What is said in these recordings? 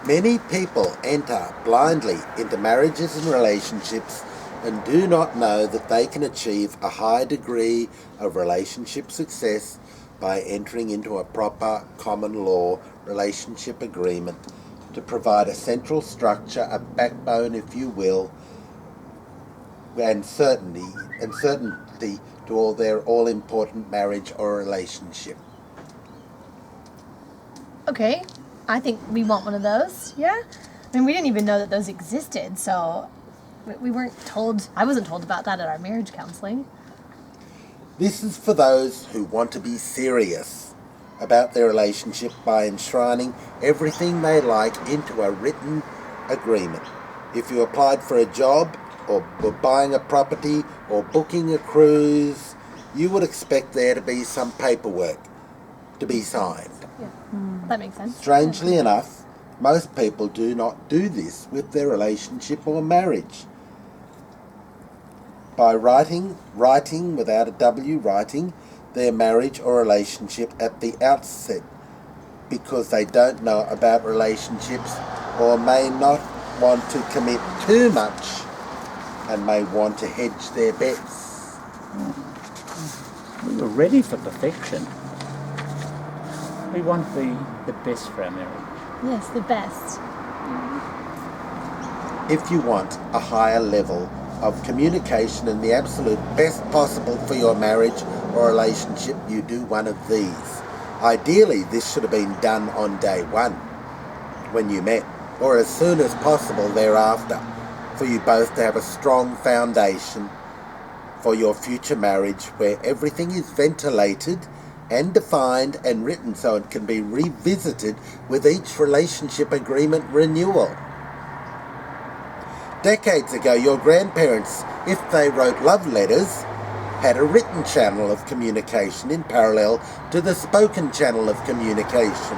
Many people enter blindly into marriages and relationships and do not know that they can achieve a high degree of relationship success by entering into a proper common law relationship agreement to provide a central structure, a backbone, if you will, and certainty to all their all-important marriage or relationship. Okay, I think we want one of those, yeah? I mean, we didn't even know that those existed, so we weren't told, I wasn't told about that at our marriage counseling. This is for those who want to be serious about their relationship by enshrining everything they like into a written agreement. If you applied for a job or were buying a property or booking a cruise, you would expect there to be some paperwork to be signed. Yeah, that makes sense. Strangely enough, most people do not do this with their relationship or marriage. By writing without a W, writing their marriage or relationship at the outset because they don't know about relationships or may not want to commit too much and may want to hedge their bets. We were ready for perfection. We want the best for our marriage. Yes, the best. If you want a higher level of communication and the absolute best possible for your marriage or relationship, you do one of these. Ideally, this should have been done on day one when you met, or as soon as possible thereafter, for you both to have a strong foundation for your future marriage where everything is ventilated and defined and written so it can be revisited with each relationship agreement renewal. Decades ago, your grandparents, if they wrote love letters, had a written channel of communication in parallel to the spoken channel of communication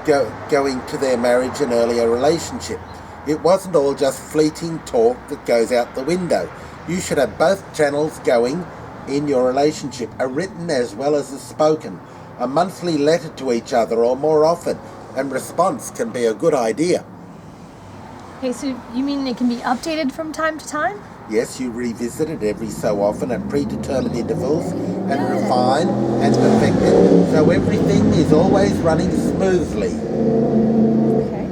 going to their marriage and earlier relationship. It wasn't all just fleeting talk that goes out the window. You should have both channels going in your relationship, a written as well as a spoken, a monthly letter to each other or more often, and response can be a good idea. Okay, so you mean it can be updated from time to time? Yes, you revisit it every so often at predetermined intervals and refine and perfect it so everything is always running smoothly. Okay.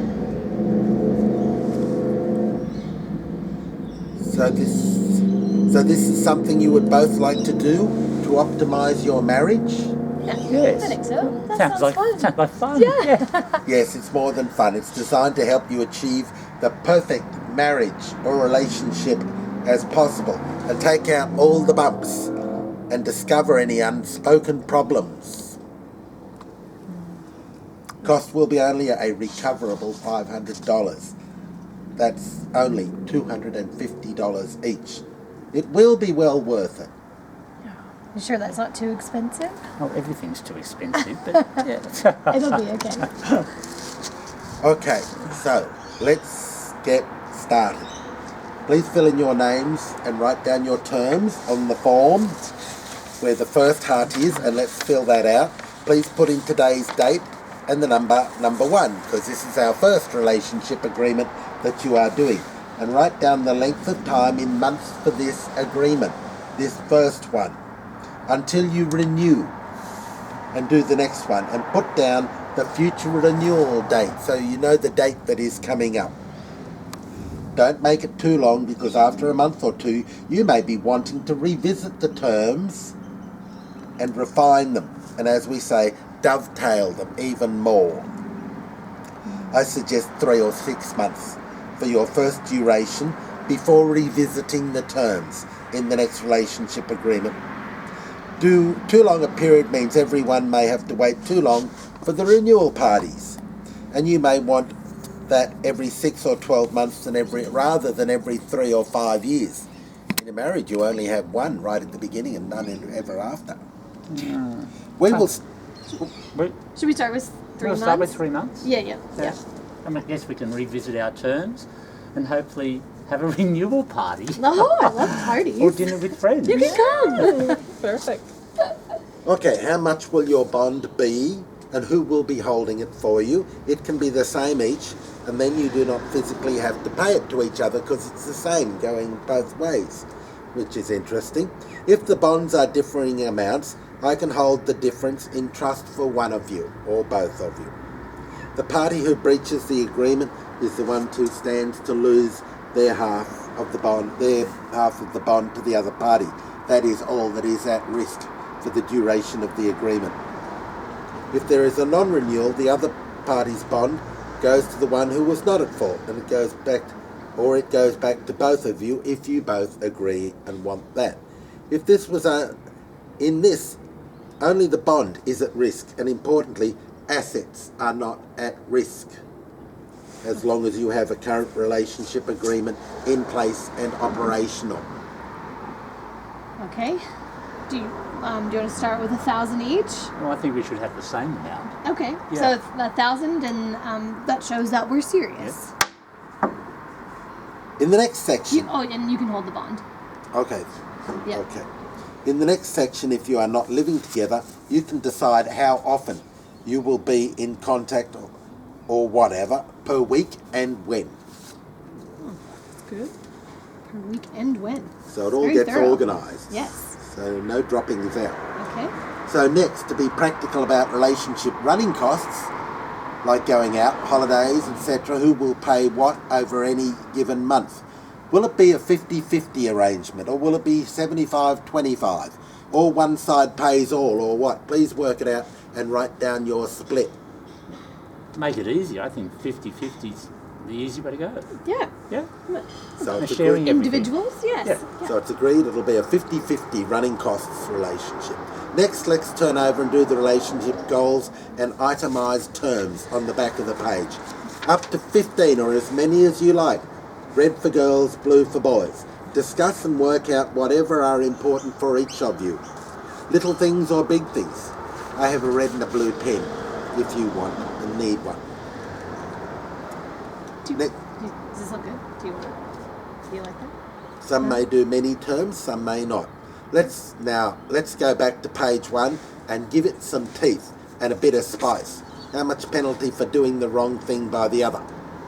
So this is something you would both like to do to optimize your marriage? Yes. I think so. That Sounds like fun. Yeah. Yes, it's more than fun. It's designed to help you achieve the perfect marriage or relationship as possible and take out all the bumps and discover any unspoken problems. Cost will be only a recoverable $500. That's only $250 each. It will be well worth it. You sure that's not too expensive? Oh, everything's too expensive, but yeah. It'll be okay. Okay, so let's get started. Please fill in your names and write down your terms on the form where the first heart is, and let's fill that out. Please put in today's date and the number 1, because this is our first relationship agreement that you are doing. And write down the length of time in months for this agreement, this first one, until you renew and do the next one, and put down the future renewal date so you know the date that is coming up. Don't make it too long, because after a month or two you may be wanting to revisit the terms and refine them, and as we say, dovetail them even more. I suggest 3 or 6 months for your first duration before revisiting the terms in the next relationship agreement. Too long a period means everyone may have to wait too long for the renewal parties, and you may want that every 6 or 12 months rather than every 3 or 5 years. In a marriage, you only have one right at the beginning and none ever after. We will. Should we start with 3 We'll months? start with 3 months. Yeah. I guess we can revisit our terms and hopefully have a renewal party. Oh, I love parties. Or dinner with friends. You can come. Perfect. Okay, how much will your bond be, and who will be holding it for you? It can be the same each, and then you do not physically have to pay it to each other because it's the same going both ways, which is interesting. If the bonds are differing amounts, I can hold the difference in trust for one of you or both of you. The party who breaches the agreement is the one who stands to lose their half of the bond to the other party. That is all that is at risk for the duration of the agreement. If there is a non-renewal, the other party's bond goes to the one who was not at fault, and it goes back to both of you if you both agree and want that. If this was in this, only the bond is at risk, and importantly, assets are not at risk, as long as you have a current relationship agreement in place and operational. Okay. Do you want to start with 1,000 each? Well, I think we should have the same amount. Okay. Yeah. So it's 1,000, and that shows that we're serious. In the next section... And you can hold the bond. Okay. Yeah. Okay. In the next section, if you are not living together, you can decide how often you will be in contact or whatever per week and when. Oh, that's good. Per week and when. So it all Very gets thorough. organised. Yes. So no droppings out. Okay. So next, to be practical about relationship running costs, like going out, holidays, etc., who will pay what over any given month? Will it be a 50-50 arrangement, or will it be 75-25? Or one side pays all, or what? Please work it out and write down your split. To make it easy, I think 50-50 is the easy way to go. Yeah. Yeah. So it's Sharing agreed. everything. Individuals, yes. Yeah. So it's agreed it'll be a 50-50 running costs relationship. Next, let's turn over and do the relationship goals and itemised terms on the back of the page. Up to 15 or as many as you like. Red for girls, blue for boys. Discuss and work out whatever are important for each of you. Little things or big things. I have a red and a blue pen if you want and need one. Does this look good? Do you like that? Some may do many terms, some may not. Let's go back to page 1 and give it some teeth and a bit of spice. How much penalty for doing the wrong thing by the other?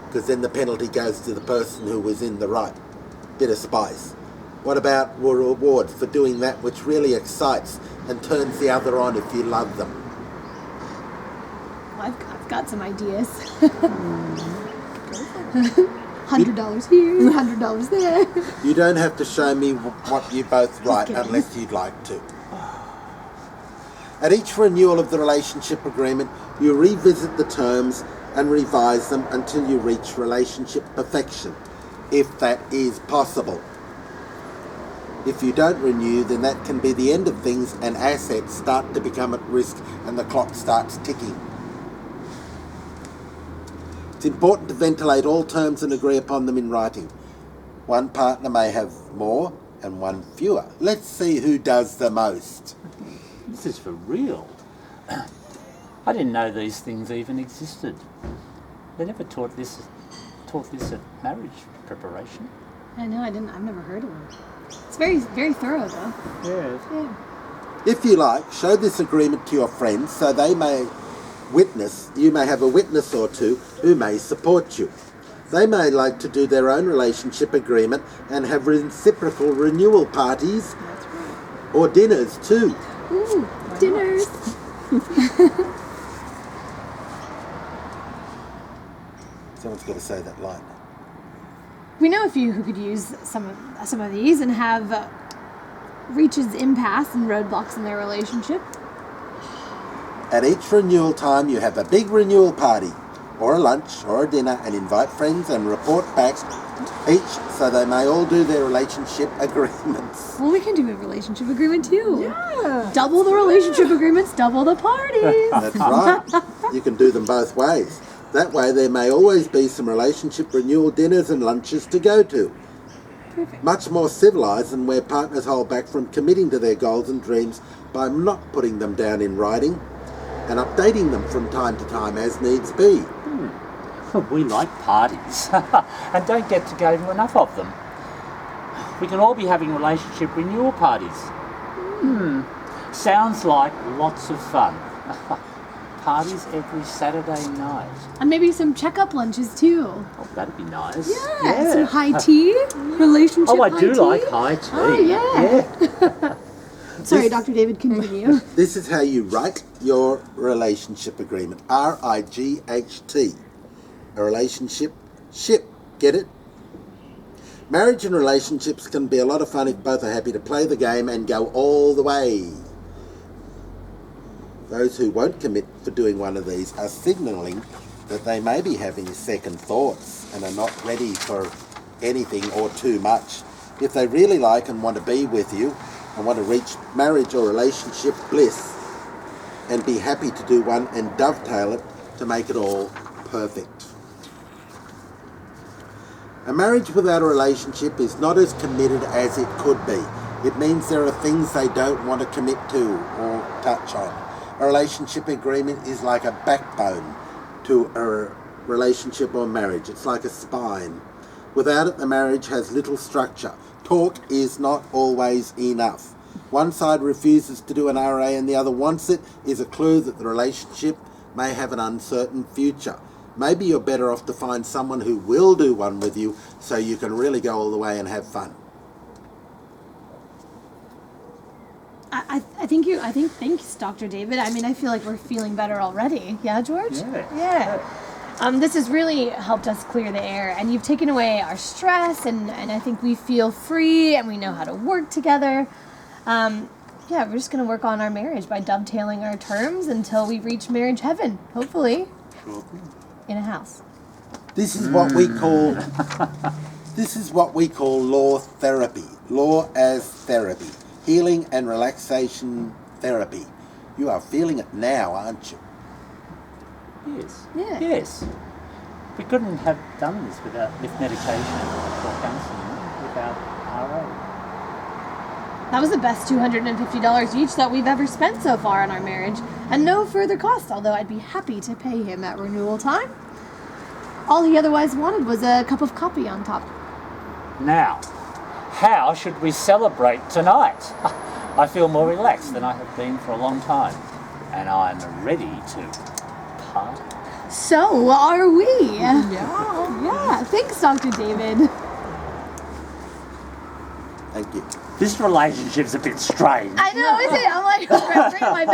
Because then the penalty goes to the person who was in the right. Bit of spice. What about reward for doing that which really excites and turns the other on if you love them? Well, I've got some ideas. $100 here, $100 there. You don't have to show me what you both write kidding. unless you'd like to. At each renewal of the relationship agreement, you revisit the terms and revise them until you reach relationship perfection, if that is possible. If you don't renew, then that can be the end of things and assets start to become at risk and the clock starts ticking. It's important to ventilate all terms and agree upon them in writing. One partner may have more and one fewer. Let's see who does the most. This is for real. I didn't know these things even existed. They never taught this at marriage preparation. I know, I've never heard of it. It's very, very thorough though. Yeah. Yeah. If you like, show this agreement to your friends so you may have a witness or two who may support you. They may like to do their own relationship agreement and have reciprocal renewal parties That's right. or dinners too. Ooh, dinners. Someone's got to say that line. We know a few who could use some of these and have reaches impasse and roadblocks in their relationship. At each renewal time, you have a big renewal party, or a lunch, or a dinner, and invite friends and report back each so they may all do their relationship agreements. Well, we can do a relationship agreement too. Yeah. Double the relationship agreements, double the parties. That's right. You can do them both ways. That way there may always be some relationship renewal dinners and lunches to go to. Perfect. Much more civilised than where partners hold back from committing to their goals and dreams by not putting them down in writing and updating them from time to time as needs be. We like parties and don't get to go to enough of them. We can all be having relationship renewal parties. Sounds like lots of fun. parties every Saturday night. And maybe some check-up lunches too. Oh, that'd be nice. Yeah, some high tea, relationship Oh, I high do tea. like high tea. Oh, yeah. Sorry, Dr. David, continue. This is how you write your relationship agreement. RIGHT. A relationship, ship. Get it? Marriage and relationships can be a lot of fun if both are happy to play the game and go all the way. Those who won't commit for doing one of these are signalling that they may be having second thoughts and are not ready for anything or too much. If they really like and want to be with you and want to reach marriage or relationship bliss and be happy to do one and dovetail it to make it all perfect. A marriage without a relationship is not as committed as it could be. It means there are things they don't want to commit to or touch on. A relationship agreement is like a backbone to a relationship or marriage. It's like a spine. Without it, the marriage has little structure. Talk is not always enough. One side refuses to do an RA and the other wants it is a clue that the relationship may have an uncertain future. Maybe you're better off to find someone who will do one with you so you can really go all the way and have fun. Thanks, Dr. David. I mean, I feel like we're feeling better already. Yeah, George? Yeah. This has really helped us clear the air, and you've taken away our stress, and I think we feel free, and we know how to work together. We're just going to work on our marriage by dovetailing our terms until we reach marriage heaven, hopefully, in a house. This is what we call law therapy. Law as therapy. Healing and relaxation therapy. You are feeling it now, aren't you? Yes. Yeah. Yes. We couldn't have done this with medication or counselling without RA. That was the best $250 each that we've ever spent so far on our marriage, and no further cost, although I'd be happy to pay him at renewal time. All he otherwise wanted was a cup of coffee on top. Now, how should we celebrate tonight? I feel more relaxed than I have been for a long time, and I'm ready to party. So are we. Yeah. Thanks, Dr. David. Thank you. This relationship's a bit strange. I know, is it? I'm like, bring my best